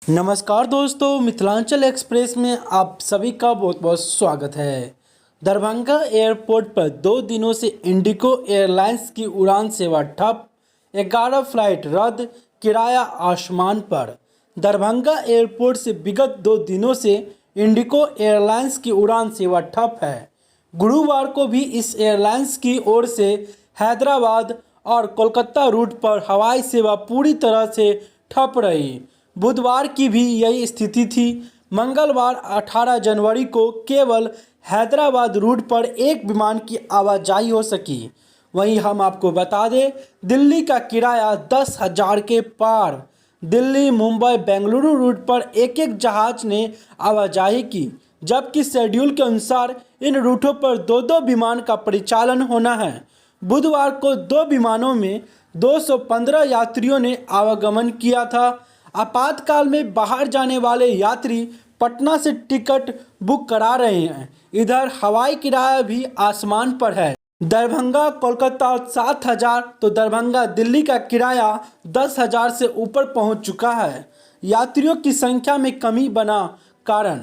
नमस्कार दोस्तों, मिथिलांचल एक्सप्रेस में आप सभी का बहुत बहुत स्वागत है। दरभंगा एयरपोर्ट पर 2 दिनों से इंडिगो एयरलाइंस की उड़ान सेवा ठप, 11 फ्लाइट रद्द, किराया आसमान पर। दरभंगा एयरपोर्ट से विगत 2 दिनों से इंडिगो एयरलाइंस की उड़ान सेवा ठप है। गुरुवार को भी इस एयरलाइंस की ओर से हैदराबाद और कोलकाता रूट पर हवाई सेवा पूरी तरह से ठप रही। बुधवार की भी यही स्थिति थी। मंगलवार 18 जनवरी को केवल हैदराबाद रूट पर एक विमान की आवाजाही हो सकी। वहीं हम आपको बता दें, दिल्ली का किराया 10,000 के पार। दिल्ली, मुंबई, बेंगलुरु रूट पर एक एक जहाज ने आवाजाही की, जबकि शेड्यूल के अनुसार इन रूटों पर 2-2 विमान का परिचालन होना है। बुधवार को 2 विमानों में 215 यात्रियों ने आवागमन किया था। आपातकाल में बाहर जाने वाले यात्री पटना से टिकट बुक करा रहे हैं। इधर हवाई किराया भी आसमान पर है। दरभंगा कोलकाता 7,000 तो दरभंगा दिल्ली का किराया 10,000 से ऊपर पहुंच चुका है। यात्रियों की संख्या में कमी बना कारण।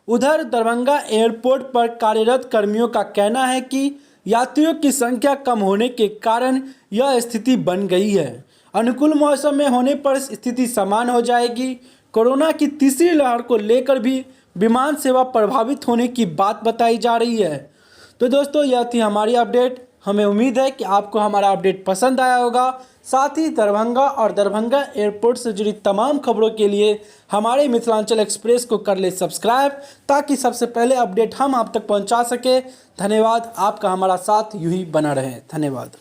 उधर दरभंगा एयरपोर्ट पर कार्यरत कर्मियों का कहना है कि यात्रियों की संख्या कम होने के कारण यह स्थिति बन गई है। अनुकूल मौसम में होने पर स्थिति समान हो जाएगी। कोरोना की तीसरी लहर को लेकर भी विमान सेवा प्रभावित होने की बात बताई जा रही है। तो दोस्तों, यह थी हमारी अपडेट। हमें उम्मीद है कि आपको हमारा अपडेट पसंद आया होगा। साथ ही दरभंगा और दरभंगा एयरपोर्ट से जुड़ी तमाम खबरों के लिए हमारे मिथिलांचल एक्सप्रेस को कर ले सब्सक्राइब, ताकि सबसे पहले अपडेट हम आप तक पहुंचा सके। धन्यवाद। आपका हमारा साथ यूं ही बना रहे। धन्यवाद।